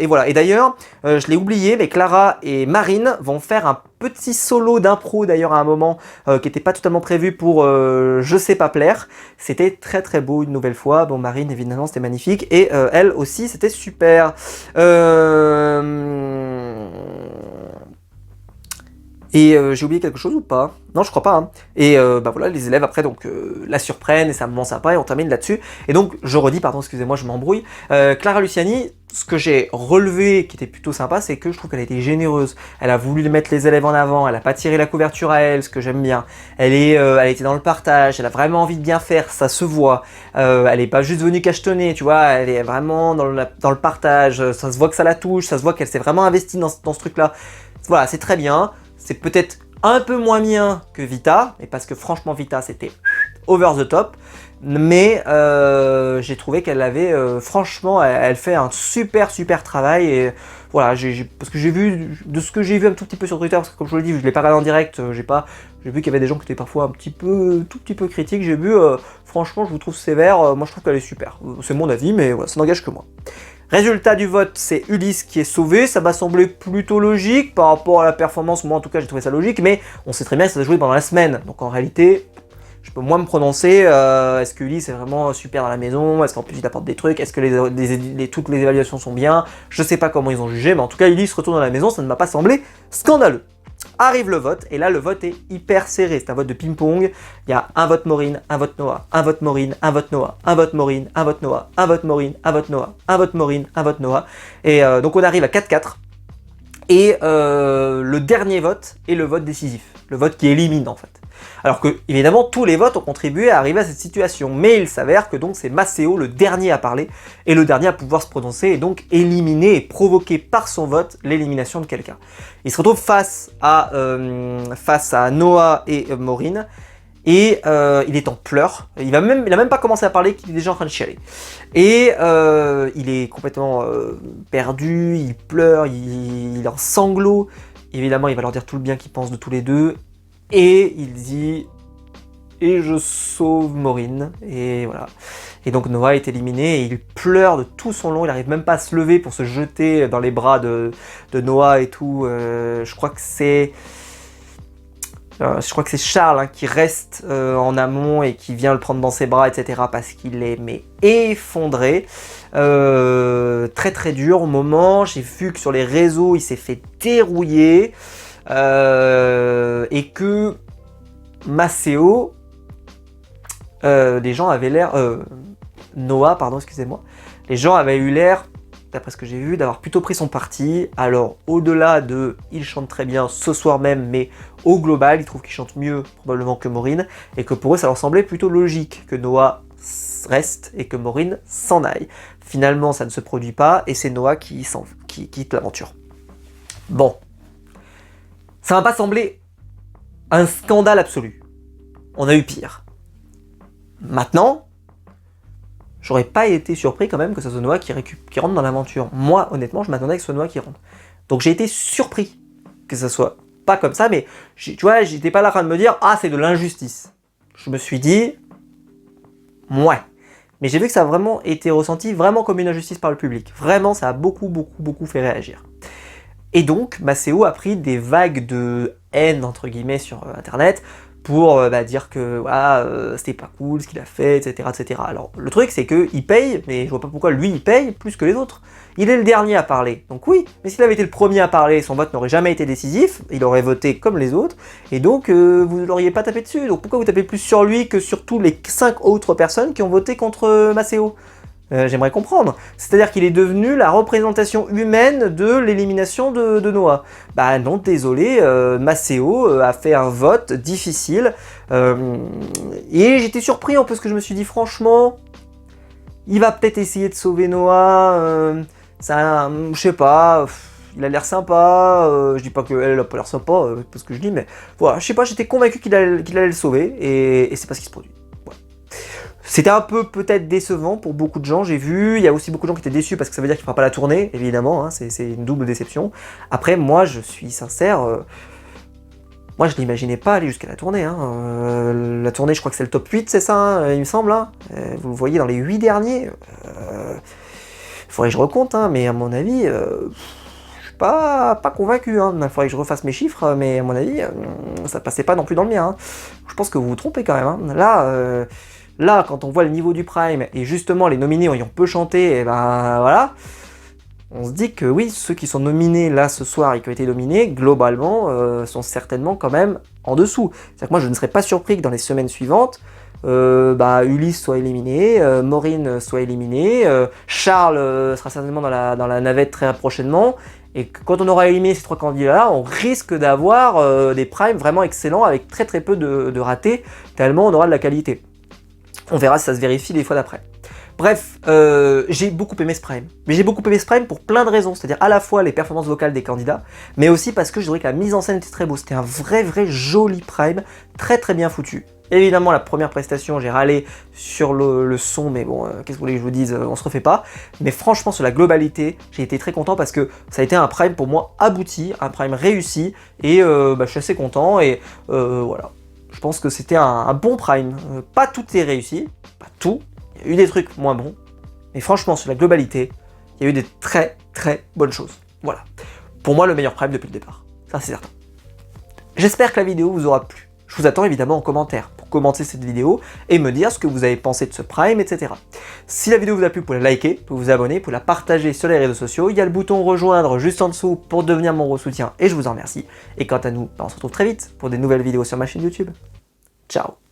voilà. Et d'ailleurs, je l'ai oublié, mais Clara et Marine vont faire un petit solo d'impro d'ailleurs à un moment qui n'était pas totalement prévu pour Je sais pas plaire. C'était très très beau une nouvelle fois. Bon, Marine évidemment c'était magnifique et elle aussi c'était super. Et j'ai oublié quelque chose ou pas? Non, je crois pas. Hein. Et bah voilà, les élèves après donc la surprennent et c'est un moment sympa et on termine là-dessus. Et donc je redis, pardon, excusez-moi, je m'embrouille. Clara Luciani, ce que j'ai relevé qui était plutôt sympa, c'est que je trouve qu'elle a été généreuse. Elle a voulu mettre les élèves en avant, elle a pas tiré la couverture à elle, ce que j'aime bien. Elle était dans le partage, elle a vraiment envie de bien faire, ça se voit. Elle est pas juste venue cachetonner, tu vois, elle est vraiment dans le partage, ça se voit que ça la touche, ça se voit qu'elle s'est vraiment investie dans ce truc-là. Voilà, c'est très bien. C'est peut-être un peu moins bien que Vita, et parce que franchement Vita c'était over the top, mais j'ai trouvé qu'elle avait, franchement, elle fait un super travail, et voilà, parce que j'ai vu, de ce que j'ai vu un tout petit peu sur Twitter, parce que comme je vous l'ai dit, je l'ai pas regardé en direct, j'ai vu qu'il y avait des gens qui étaient parfois tout petit peu critiques, j'ai vu, franchement je vous trouve sévère, moi je trouve qu'elle est super, c'est mon avis, mais voilà, ça n'engage que moi. Résultat du vote, c'est Ulysse qui est sauvé, ça m'a semblé plutôt logique par rapport à la performance, moi en tout cas j'ai trouvé ça logique, mais on sait très bien que ça s'est joué pendant la semaine, donc en réalité, je peux moins me prononcer, est-ce que Ulysse est vraiment super dans la maison, est-ce qu'en plus il apporte des trucs, est-ce que toutes les évaluations sont bien, je sais pas comment ils ont jugé, mais en tout cas Ulysse retourne dans la maison, ça ne m'a pas semblé scandaleux. Arrive le vote, et là le vote est hyper serré, c'est un vote de ping-pong, il y a un vote Maureen, un vote Noah, un vote Maureen, un vote Noah, un vote Maureen, un vote Noah, un vote Maureen, un vote Noah, un vote Maureen, un vote Noah, et donc on arrive à 4-4, et le dernier vote est le vote décisif, le vote qui élimine en fait. Alors que, évidemment, tous les votes ont contribué à arriver à cette situation, mais il s'avère que donc c'est Maceo le dernier à parler, et le dernier à pouvoir se prononcer, et donc éliminer et provoquer par son vote l'élimination de quelqu'un. Il se retrouve face à Noah et Maureen, et il est en pleurs, il a même pas commencé à parler, qu'il est déjà en train de chialer. Et il est complètement perdu, il pleure, il est en sanglots, évidemment il va leur dire tout le bien qu'il pense de tous les deux, et il dit « Et je sauve Maureen », et voilà. Et donc Noah est éliminé, et il pleure de tout son long, il n'arrive même pas à se lever pour se jeter dans les bras de Noah et tout. Je crois que c'est Charles qui reste en amont et qui vient le prendre dans ses bras, etc. parce qu'il est effondré. Très dur au moment, j'ai vu que sur les réseaux il s'est fait dérouiller. Et que Maceo, les gens avaient l'air... Noah, pardon, excusez-moi. Les gens avaient eu l'air, d'après ce que j'ai vu, d'avoir plutôt pris son parti. Alors, au-delà de... Il chante très bien ce soir même, mais au global, ils trouvent qu'il chante mieux probablement que Maureen, et que pour eux, ça leur semblait plutôt logique que Noah reste et que Maureen s'en aille. Finalement, ça ne se produit pas, et c'est Noah qui quitte l'aventure. Bon. Ça m'a pas semblé un scandale absolu. On a eu pire. Maintenant, j'aurais pas été surpris quand même que ce soit Noah qui rentre dans l'aventure. Moi, honnêtement, je m'attendais que ce soit Noah qui rentre. Donc j'ai été surpris que ça soit pas comme ça, mais tu vois, j'étais pas là en train de me dire « Ah, c'est de l'injustice ». Je me suis dit « Ouais ». Mais j'ai vu que ça a vraiment été ressenti vraiment comme une injustice par le public. Vraiment, ça a beaucoup fait réagir. Et donc, Maceo a pris des vagues de haine, entre guillemets, sur Internet, pour dire que c'était pas cool ce qu'il a fait, etc. Alors, le truc, c'est qu'il paye, mais je vois pas pourquoi lui, il paye plus que les autres. Il est le dernier à parler, donc oui, mais s'il avait été le premier à parler, son vote n'aurait jamais été décisif, il aurait voté comme les autres, et donc vous l'auriez pas tapé dessus. Donc pourquoi vous tapez plus sur lui que sur tous les 5 autres personnes qui ont voté contre Maceo ? J'aimerais comprendre. C'est-à-dire qu'il est devenu la représentation humaine de l'élimination de Noah. Bah non, désolé, Maceo a fait un vote difficile. Et j'étais surpris en plus que je me suis dit franchement, il va peut-être essayer de sauver Noah. Je sais pas, il a l'air sympa. Je dis pas qu'elle a pas l'air sympa, c'est pas ce que je dis, mais voilà, je sais pas, j'étais convaincu qu'il allait le sauver, et c'est pas ce qui se produit. C'était un peu peut-être décevant pour beaucoup de gens, j'ai vu. Il y a aussi beaucoup de gens qui étaient déçus parce que ça veut dire qu'il ne fera pas la tournée, évidemment, hein, c'est une double déception. Après, moi, je suis sincère, moi je l'imaginais pas aller jusqu'à la tournée. Hein. La tournée, je crois que c'est le top 8, c'est ça, hein, il me semble. Hein. Vous le voyez dans les 8 derniers. Il faudrait que je recompte, hein, mais à mon avis, je suis pas convaincu. Hein. Il faudrait que je refasse mes chiffres, mais à mon avis, ça passait pas non plus dans le mien. Hein. Je pense que vous vous trompez quand même. Hein. Là, quand on voit le niveau du Prime, et justement les nominés ayant peu chanté, et ben voilà, on se dit que oui, ceux qui sont nominés là ce soir et qui ont été nominés, globalement, sont certainement quand même en dessous. C'est-à-dire que moi je ne serais pas surpris que dans les semaines suivantes, Ulysse soit éliminé, Maureen soit éliminé, Charles sera certainement dans la navette très prochainement, et que quand on aura éliminé ces 3 candidats-là, on risque d'avoir des primes vraiment excellents avec très très peu de ratés, tellement on aura de la qualité. On verra si ça se vérifie les fois d'après. Bref, j'ai beaucoup aimé ce prime. Mais j'ai beaucoup aimé ce prime pour plein de raisons. C'est-à-dire à la fois les performances vocales des candidats, mais aussi parce que je dirais que la mise en scène était très beau. C'était un vrai joli prime, très bien foutu. Évidemment, la première prestation, j'ai râlé sur le son, mais bon, qu'est-ce que vous voulez que je vous dise, on se refait pas. Mais franchement, sur la globalité, j'ai été très content parce que ça a été un prime pour moi abouti, un prime réussi, et je suis assez content, et voilà. Je pense que c'était un bon prime. Pas tout est réussi, pas tout. Il y a eu des trucs moins bons, mais franchement, sur la globalité, il y a eu des très bonnes choses. Voilà. Pour moi, le meilleur prime depuis le départ. Ça, c'est certain. J'espère que la vidéo vous aura plu. Je vous attends évidemment en commentaire pour commenter cette vidéo et me dire ce que vous avez pensé de ce prime, etc. Si la vidéo vous a plu, vous pouvez la liker, vous pouvez vous abonner, vous pouvez la partager sur les réseaux sociaux. Il y a le bouton rejoindre juste en dessous pour devenir mon gros soutien et je vous en remercie. Et quant à nous, on se retrouve très vite pour des nouvelles vidéos sur ma chaîne YouTube. Ciao.